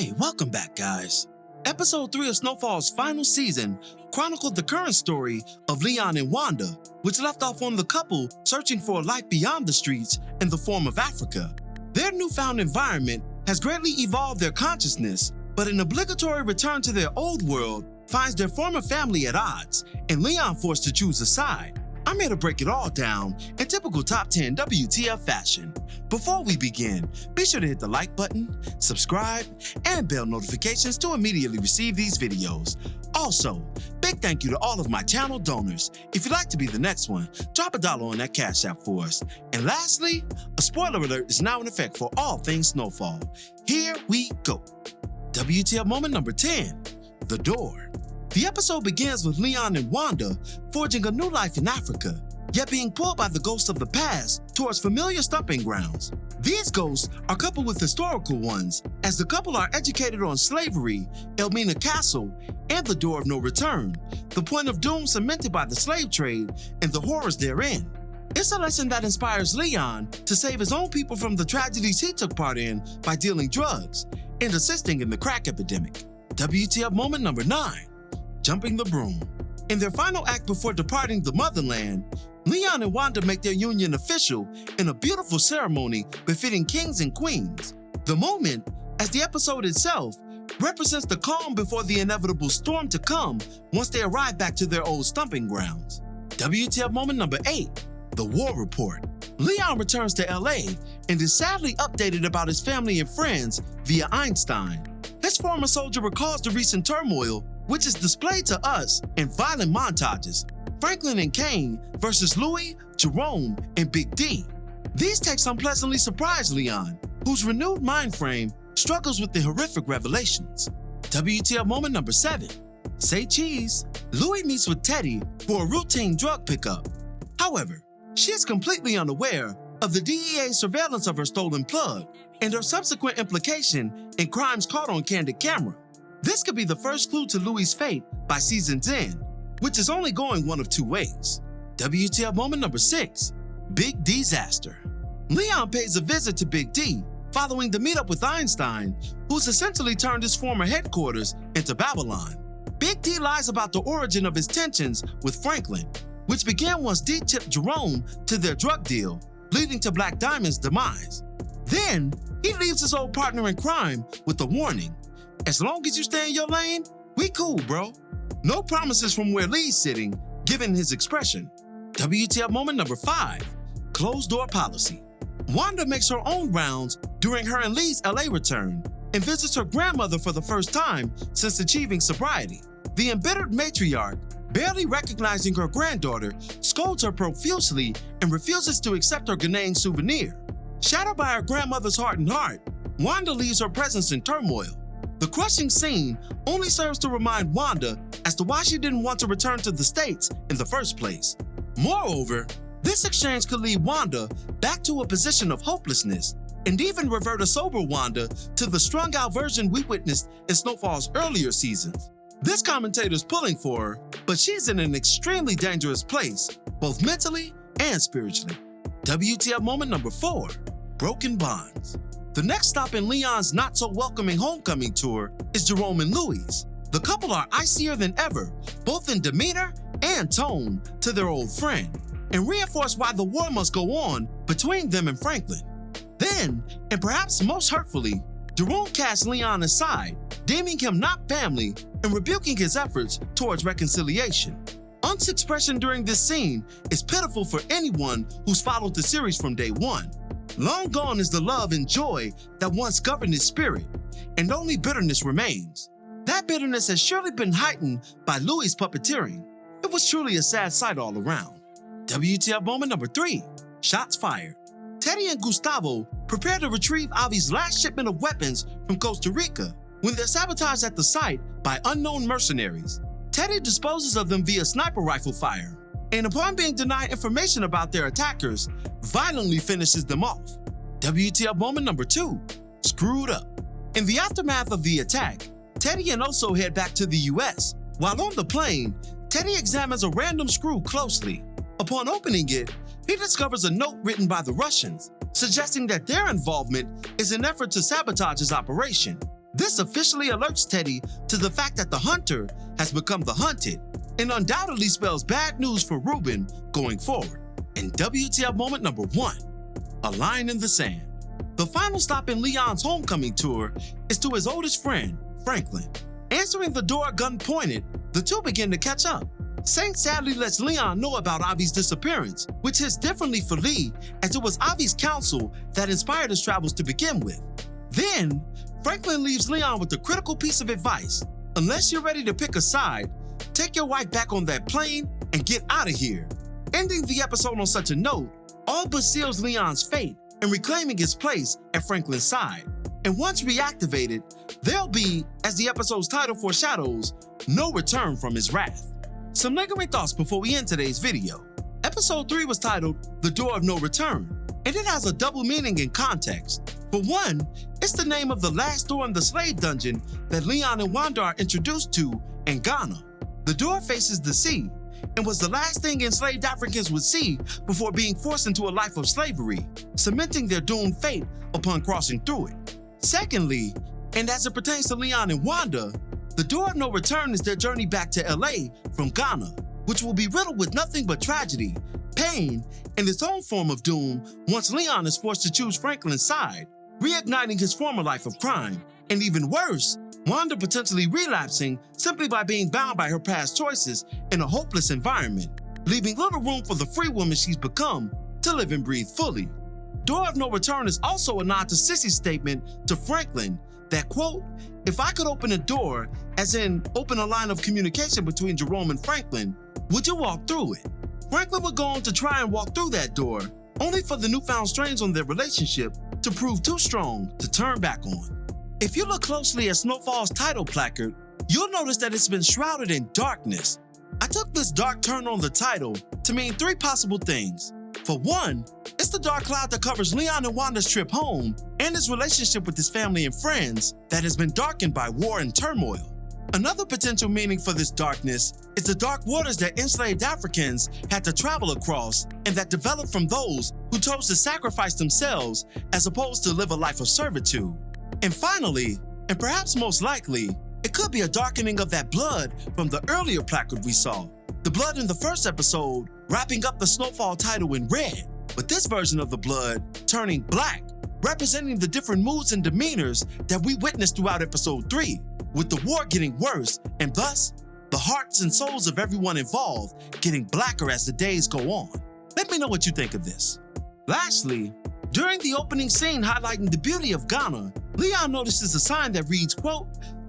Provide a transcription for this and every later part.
Hey, welcome back, guys. Episode 3 of Snowfall's final season chronicled the current story of Leon and Wanda, which left off on the couple searching for a life beyond the streets in the form of Africa. Their newfound environment has greatly evolved their consciousness, but an obligatory return to their old world finds their former family at odds, and Leon forced to choose a side. I'm here to break it all down in typical Top 10 WTF fashion. Before we begin, be sure to hit the like button, subscribe, and bell notifications to immediately receive these videos. Also, big thank you to all of my channel donors. If you'd like to be the next one, drop $1 on that Cash App for us. And lastly, a spoiler alert is now in effect for all things Snowfall. Here we go. WTF moment number 10, The Door. The episode begins with Leon and Wanda forging a new life in Africa, yet being pulled by the ghosts of the past towards familiar stomping grounds. These ghosts are coupled with historical ones, as the couple are educated on slavery, Elmina Castle, and the Door of No Return, the point of doom cemented by the slave trade and the horrors therein. It's a lesson that inspires Leon to save his own people from the tragedies he took part in by dealing drugs and assisting in the crack epidemic. WTF moment number 9. Jumping the broom. In their final act before departing the motherland, Leon and Wanda make their union official in a beautiful ceremony befitting kings and queens. The moment, as the episode itself, represents the calm before the inevitable storm to come once they arrive back to their old stomping grounds. WTF moment number 8, The War Report. Leon returns to LA and is sadly updated about his family and friends via Einstein. His former soldier recalls the recent turmoil, which is displayed to us in violent montages. Franklin and Kane versus Louis, Jerome, and Big D. These texts unpleasantly surprise Leon, whose renewed mind frame struggles with the horrific revelations. WTF moment number 7. Say cheese. Louis meets with Teddy for a routine drug pickup. However, she is completely unaware of the DEA's surveillance of her stolen plug and her subsequent implication in crimes caught on candid camera. This could be the first clue to Louis' fate by season's end, which is only going one of two ways. WTF moment number 6, Big Disaster. Leon pays a visit to Big D following the meetup with Einstein, who's essentially turned his former headquarters into Babylon. Big D lies about the origin of his tensions with Franklin, which began once D tipped Jerome to their drug deal, leading to Black Diamond's demise. Then, he leaves his old partner in crime with a warning. As long as you stay in your lane, we cool, bro. No promises from where Lee's sitting, given his expression. WTF moment number 5, Closed door policy. Wanda makes her own rounds during her and Lee's LA return and visits her grandmother for the first time since achieving sobriety. The embittered matriarch, barely recognizing her granddaughter, scolds her profusely and refuses to accept her Ghanaian souvenir. Shattered by her grandmother's hardened heart, Wanda leaves her presence in turmoil. The crushing scene only serves to remind Wanda as to why she didn't want to return to the States in the first place. Moreover, this exchange could lead Wanda back to a position of hopelessness and even revert a sober Wanda to the strung-out version we witnessed in Snowfall's earlier seasons. This commentator's pulling for her, but she's in an extremely dangerous place, both mentally and spiritually. WTF moment number 4, Broken bonds. The next stop in Leon's not-so-welcoming homecoming tour is Jerome and Louis. The couple are icier than ever, both in demeanor and tone, to their old friend, and reinforce why the war must go on between them and Franklin. Then, and perhaps most hurtfully, Jerome casts Leon aside, deeming him not family and rebuking his efforts towards reconciliation. Unk's expression during this scene is pitiful for anyone who's followed the series from day one. Long gone is the love and joy that once governed his spirit, and only bitterness remains. That bitterness has surely been heightened by Louis' puppeteering. It was truly a sad sight all around. WTF moment number 3, Shots fired. Teddy and Gustavo prepare to retrieve Avi's last shipment of weapons from Costa Rica when they're sabotaged at the site by unknown mercenaries. Teddy disposes of them via sniper rifle fire, and upon being denied information about their attackers, violently finishes them off. WTF moment number 2, Screwed up. In the aftermath of the attack, Teddy and Oso head back to the US. While on the plane, Teddy examines a random screw closely. Upon opening it, he discovers a note written by the Russians, suggesting that their involvement is an effort to sabotage his operation. This officially alerts Teddy to the fact that the hunter has become the hunted, and undoubtedly spells bad news for Ruben going forward. And WTF moment number 1, a line in the sand. The final stop in Leon's homecoming tour is to his oldest friend, Franklin. Answering the door gun pointed, the two begin to catch up. Saint sadly lets Leon know about Avi's disappearance, which hits differently for Lee, as it was Avi's counsel that inspired his travels to begin with. Then, Franklin leaves Leon with a critical piece of advice. Unless you're ready to pick a side, take your wife back on that plane and get out of here. Ending the episode on such a note all but seals Leon's fate and reclaiming his place at Franklin's side. And once reactivated, there'll be, as the episode's title foreshadows, no return from his wrath. Some lingering thoughts before we end today's video. Episode 3 was titled The Door of No Return, and it has a double meaning in context. For one, it's the name of the last door in the slave dungeon that Leon and Wanda are introduced to in Ghana. The door faces the sea and was the last thing enslaved Africans would see before being forced into a life of slavery, cementing their doomed fate upon crossing through it. Secondly, and as it pertains to Leon and Wanda, the Door of No Return is their journey back to LA from Ghana, which will be riddled with nothing but tragedy, pain, and its own form of doom once Leon is forced to choose Franklin's side, reigniting his former life of crime, and even worse, Wanda potentially relapsing simply by being bound by her past choices in a hopeless environment, leaving little room for the free woman she's become to live and breathe fully. Door of No Return is also a nod to Sissy's statement to Franklin that, quote, "If I could open a door, as in open a line of communication between Jerome and Franklin, would you walk through it?" Franklin would go on to try and walk through that door, only for the newfound strains on their relationship to prove too strong to turn back on. If you look closely at Snowfall's title placard, you'll notice that it's been shrouded in darkness. I took this dark turn on the title to mean 3 possible things. For one, it's the dark cloud that covers Leon and Wanda's trip home and his relationship with his family and friends that has been darkened by war and turmoil. Another potential meaning for this darkness is the dark waters that enslaved Africans had to travel across and that developed from those who chose to sacrifice themselves as opposed to live a life of servitude. And finally, and perhaps most likely, it could be a darkening of that blood from the earlier placard we saw. The blood in the first episode wrapping up the Snowfall title in red, but this version of the blood turning black, representing the different moods and demeanors that we witnessed throughout episode 3, with the war getting worse and thus the hearts and souls of everyone involved getting blacker as the days go on. Let me know what you think of this. Lastly, during the opening scene highlighting the beauty of Ghana, Leon notices a sign that reads, quote,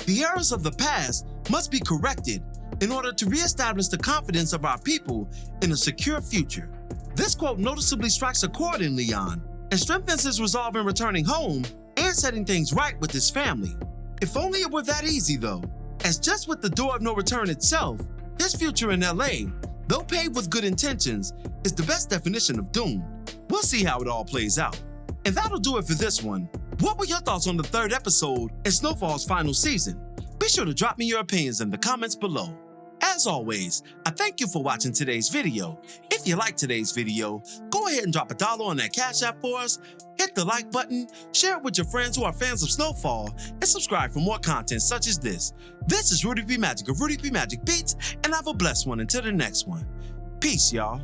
"The errors of the past must be corrected in order to reestablish the confidence of our people in a secure future." This quote noticeably strikes a chord in Leon and strengthens his resolve in returning home and setting things right with his family. If only it were that easy though, as just with the Door of No Return itself, his future in LA, though paved with good intentions, is the best definition of doom. We'll see how it all plays out. And that'll do it for this one. What were your thoughts on the 3rd episode in Snowfall's final season? Be sure to drop me your opinions in the comments below. As always, I thank you for watching today's video. If you liked today's video, go ahead and drop $1 on that Cash App for us, hit the like button, share it with your friends who are fans of Snowfall, and subscribe for more content such as this. This is Rudy P. Magic of Rudy P. Magic Beats, and have a blessed one until the next one. Peace, y'all.